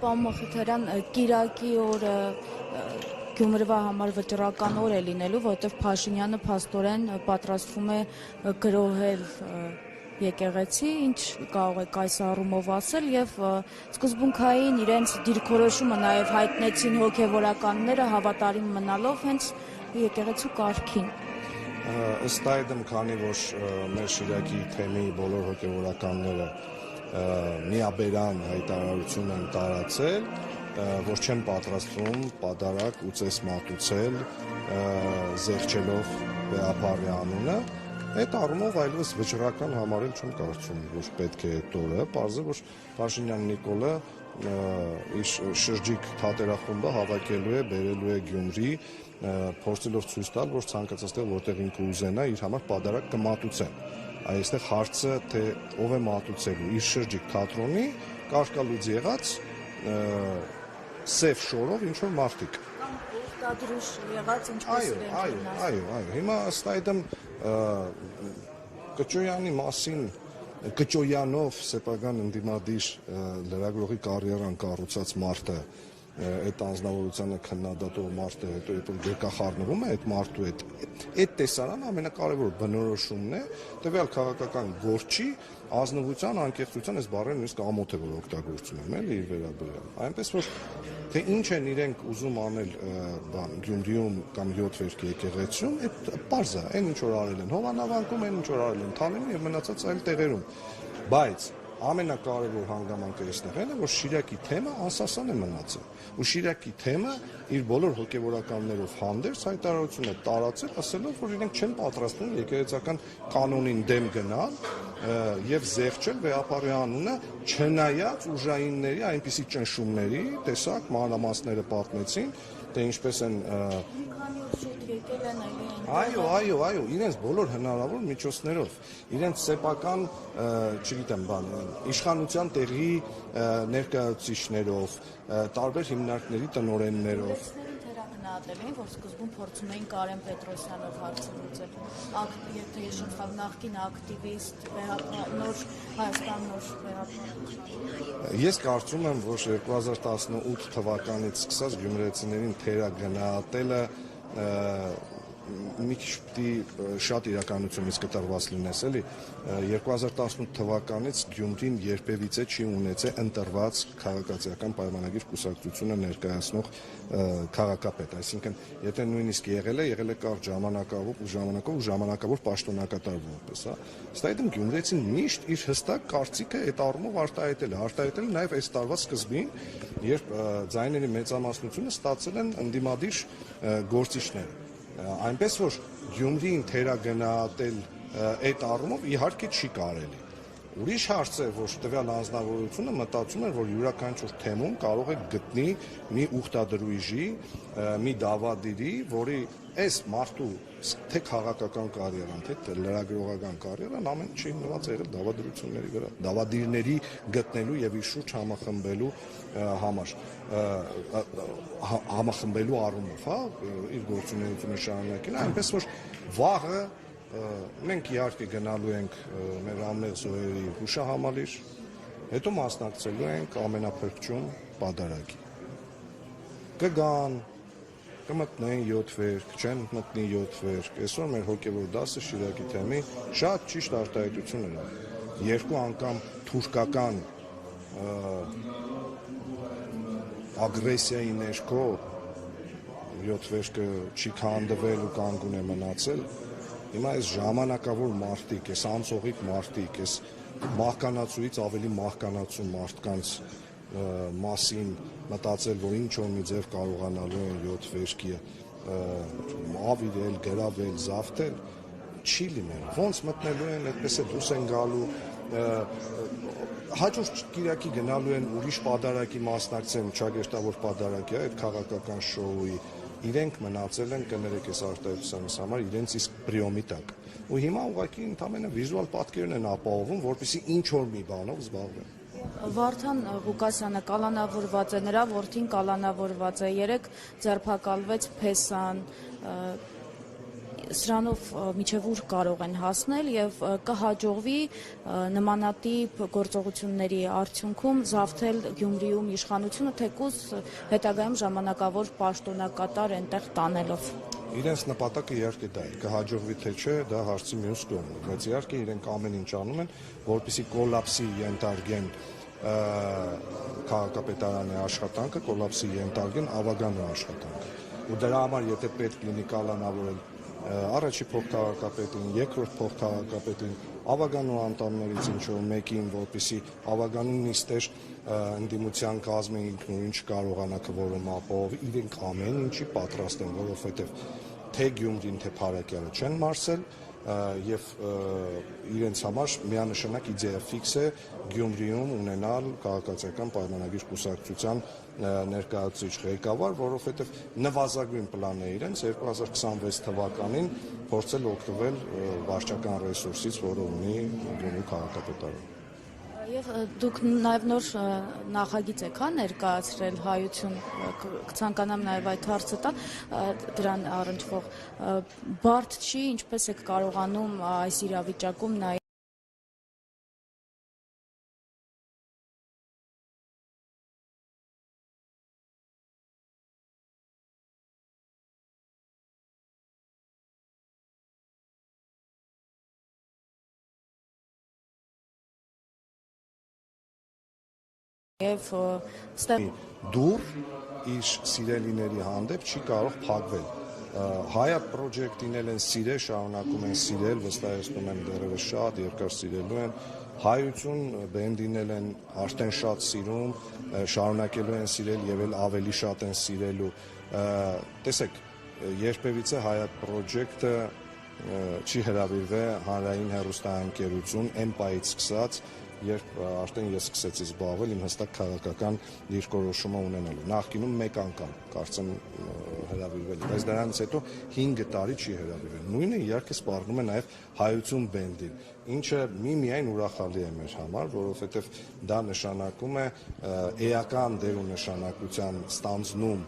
պարոն Մխիթարյան, Կիրակի օրը Գյումրվա համար վճռական օր է լինելու, որովհետև Փաշինյանը փաստորեն պատրաստվում է գրոհել եկեղեցի, ինչ կարող եք այս առումով ասել, եւ սկզբունքային իրենց դիրքորոշումը նաև հայտնեցին հոգևորականները հավատարիմ մնալով հենց եկեղեցու կարգին։ Ըստ այդմ, քանի որ մեր Շիրակի թեմի բոլոր հոգևորականները միաբերան հայտարարություն են տարածել, որ չեն պատրաստվում պատարակ ու ծես մատուցել զեղչելով Բեապարի անունը, այդ առումով այլևս վճռական համարել չեմ կարծում, որ պետք է այդ օրը, պարզ է, որ Փաշինյան Նիկոլը իր շրջիկ թատերախումբը հավաքելու է, բերելու է Գյումրի, փորձելով ցույց տալ, որ ցանկացած տեղ, որտեղ ինքը ուզենա, իր համար պատարակ կմատուցեն։ Այստեղ հարցը, թե ով է մատուցելու իր շրջիկ թատրոնի, կարգալույծ եղած սև շորով ինչ-որ մարդիկ։ Ուխտադրուշ եղած ինչպես իրենք։ Այո, հիմա ըստ այդմ Կճոյանի մասին, Կճոյանով սեփական ընդդիմադիր լրագրողի կարիերան կառուցած մարդը, այդ անձնավորությանը քննադատող մարդը, հետո երբ ղեկախառնվում է այդ մարդու հետ, այդ տեսարանը ամենակարևոր բնորոշումն է տվյալ քաղաքական գործի ազնվության, անկեղծության, այս բառերը նույնիսկ ամոթ է, որ օգտագործում եմ, էլի իր վերաբերյալ։ Այնպես որ թե ինչ են իրենք ուզում անել Գյումրիում կամ 7 վերք եկեղեցիում, այդ պարզ է, այն ինչ որ արել են Հովանավանքում, այն ինչ որ արել են Թալինում եւ մնացած այլ տեղերում։ Բայց ամենակարևոր հանգամանքը այստեղ է, որ Շիրակի թեմը անսասան է մնացել։ Ու Շիրակի թեմը իր բոլոր հոգևորականներով հանդերձ հայտարարություն է տարածել, ասելով, որ իրենք չեն պատրաստվում եկեղեցական կանոնին դեմ գնալ եւ զեղչել Բեապարի անունը, չնայած ուժայինների այնպիսի ճնշումների, տեսակ մանրամասները պատմեցին, թե ինչպես են Այո, իրենց բոլոր հնարավոր միջոցներով, իրենց սեփական, չգիտեմ, իշխանության տեղի ներկայացուցիչներով, տարբեր հիմնարկների տնօրեններով։ Թերագնահատել, որ սկզբում փորձում էին Կարեն Պետրոսյանով հարցը լուծել, եթե ես շփվում նախկին ակտիվիստ, նոր Հայաստան նոր Բեապար։ Ես կարծում եմ, որ 2018 թվականից սկսած գյումրեցիներին թերագնահատելը մի քիչ շատ իրականությունից կտրված լինես, էլի 2018 թվականից Գյումրին երբևիցե չի ունեցել ընտրված քաղաքացիական պայմանագիր կուսակցությունը ներկայացնող քաղաքապետ, այսինքն եթե նույնիսկ եղել է կարճ ժամանակավոր պաշտոնակատար որպես, հա։ Ըստ այդմ գյումրեցին միշտ իր հստակ կարծիքը այդ առումով արտահայտել նաև այս տարվա սկզբին, երբ ձայների մեծամասնությունը ստացել են ընդդիմադիր գործիչները։ Այնպես որ Գյումրիին թերագնահատել այդ առումով իհարկե չի կարելի։ Ուրիշ հարց է, որ տվյալ անձնավորությունը մտածում է, որ յուրաքանչյուր թեմում կարող է գտնի մի ուխտադրույժի, մի դավադիրի, որի այս մարդու թե քաղաքական կարիերան, թե լրագրողական կարիերան ամեն ինչի հիմնված եղել դավադրությունների վրա, դավադիրների գտնելու եւ իր շուրջ համախմբելու համար, համախմբելու առումով, հա, իր գործունեությունը շարունակել, այնպես որ վաղը մենք իհարկե գնալու ենք մեր ամենեղ զոհերի հուշահամալիր, հետո մասնակցելու ենք ամենափրկչուն պատարագի։ Կգան, կմտնեն 7 վերք, չեն մտնի 7 վերք, այսօր մեր հոգևոր դասը Շիրակի թեմի շատ ճիշտ արտահայտություն էր, երկու անգամ թուրքական ագրեսիայի ներքո 7 վերքը չի քանդվել ու կանգուն է մնացել։ Հիմա այս ժամանակավոր մարդիկ, այս անցողիկ մարդիկ, այս մահկանացուից ավելի մահկանացու մարդկանց մասին մտածել, որ ինչ-որ մի ձև կարողանալու են 7 վերքի ավիրել, գրավել, զավթել, չի լինել։ Ոնց մտնելու են, այդպես է դուրս են գալու, հաջորդ Կիրակի գնալու են ուրիշ պատարագի մասնակցեն, ճագեշտավոր պատարագի, այդ քաղաքական շոուի, իրենք մնացել են, կներեք այս արտահայտությունից համար, իրենց իսկ պրիոմի տակ։ Ու հիմա ուղղակի ընդամենը վիզուալ պատկերն են ապահովում, որպեսզի ինչ-որ մի բանով զբաղվեն։ Վարդան Ղուկասյանը կալանավորված է, նրա որդին կալանավորված է, երեք ձերբակալվեց Փեսան, սրանով միջև ուր կարող են հասնել եւ կհաջողվի նմանատիպ գործողությունների արդյունքում զավթել Գյումրիում իշխանությունը, թեկուզ հետագայում ժամանակավոր պաշտոնակատար այնտեղ տանելով։ Իրենց նպատակը իհարկե դա է, կհաջողվի թե չէ, դա հարցի մյուս կողմն է, բայց իհարկե իրենք ամեն ինչ անում են, որպեսզի կոլապսի ենթարկեն քաղաքապետարանի աշխատանքը, կոլապսի ենթարկեն Ավագանու աշխատանքը։ Ու դրա համար եթե պետք լինի կալանավորել առաջի փոխքաղաքապետին, երկրորդ փոխքաղաքապետին, Ավագանու անդամներից ինչ-որ մեկին, որպեսզի Ավագանուն նիստեր ընդդիմության կազմը ինքնուրույն չկարողանա քվորում ապահովել, իրենք ամեն ինչի պատրաստ են, որովհետև թե Գյումրին, թե Փարակյանը չեն մարսել եւ իրենց համար միանշանակ իդեա ֆիքս է Գյումրիում ունենալ քաղաքացիական պայմանագիր կուսակցության ներկայացուցիչ ղեկավար, որովհետև նվազագույն պլանն է իրենց 2026 թվականին փորձել օգտվել վարչական ռեսուրսից, որը ունի Գյումրի քաղաքապետարանը։ Եվ դուք նաև նոր նախագիծ եք ներկայացրել հայություն, կցանկանամ նաև այդ հարցը տալ, դրան առնչվող բարդ չի, ինչպես եք կարողանում այս իրավիճակում նաև եւ ստեղ դուր իր սիրելիների հանդեպ չի կարող փակվել։ Հայատ պրոջեկտին են սիրել, շարունակում են սիրել, վստահեցնում եմ դեռևս շատ երկար սիրելու են։ Հայություն բենդին են արդեն շատ սիրում, շարունակելու են սիրել եւ էլ ավելի շատ են սիրելու։ Տեսեք, երբևիցե Հայատ պրոջեկտը չի հրավիրվել հանրային հեռուստաընկերություն Էմպայից սկսած, երբ արդեն ես սկսեցի զբաղվել իմ հստակ քաղաքական դիրքորոշումը ունենալու։ Նախկինում մեկ անգամ կարծեմ հրավիրվել, բայց դրանից հետո 5 տարի չի հրավիրվել։ Նույնը իհարկե սպառնում է նաև հայություն բենդին, ինչը միայն ուրախալի է մեր համար, որովհետև դա նշանակում է էական դեր ու նշանակության ստանձնում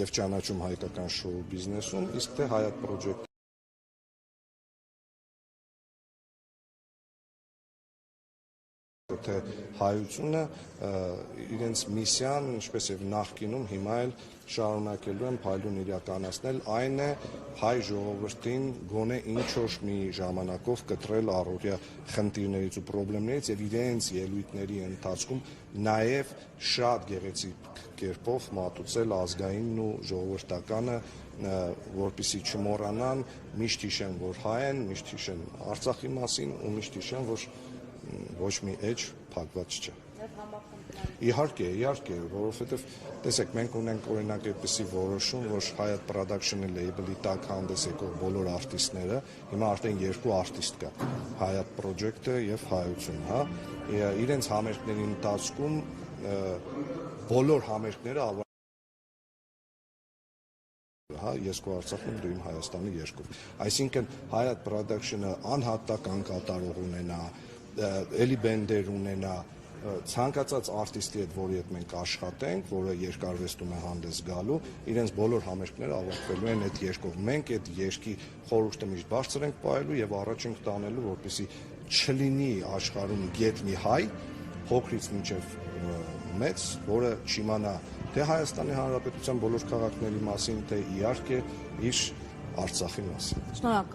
եւ ճանաչում հայկական շոու բիզնեսում, իսկ թե Հայատ պրոջեկտ թե հայությունը իրենց միսիան, ինչպես եւ նախկինում, հիմա էլ շարունակելու են փայլուն իրականացնել, այն է հայ ժողովրդին գոնե ինչ-որ մի ժամանակով կտրել առօրյա խնդիրներից ու խնդիրներից եւ իրենց ելույթների ընթացքում նաեւ շատ գեղեցիկ կերպով մատուցել ազգայինն ու ժողովրդականը, որպեսզի չմոռանան, միշտ հիշեն, որ հայ են, միշտ հիշեն Արցախի մասին ու միշտ հիշեն, որ ոչ մի էջ փակված չէ։ Իհարկե, որովհետև տեսեք, մենք ունենք օրինակ այդպիսի որոշում, որ Հայատ Production-ի լեյբլի տակ հանդես եկող բոլոր արտիստները, հիմա արդեն 2 արտիստ կա, Հայատ Project-ը եւ Հայություն, հա, իրենց համերգների ընթացքում բոլոր համերգները ես քո Արցախում, դու իմ Հայաստանի երկով։ Այսինքն Հայատ Production-ը անհատական կատարող ունենա, էլի բենդեր ունենա, ցանկացած արտիստի հետ, որի հետ մենք աշխատենք, որը երկարվեստում է հանդես գալու, իրենց բոլոր համերգները ավարտվելու են այդ երկով։ Մենք այդ երկի խորհուրդը միշտ բարձր ենք պահելու եւ առաջ ենք տանելու, որպեսզի չլինի աշխարհում գետ մի հայ, փոքրից մինչեւ մեծ, որը չիմանա թե Հայաստանի Հանրապետության բոլոր քաղաքների մասին, թե իհարկե իր Արցախի մասին։ Շնորհակալ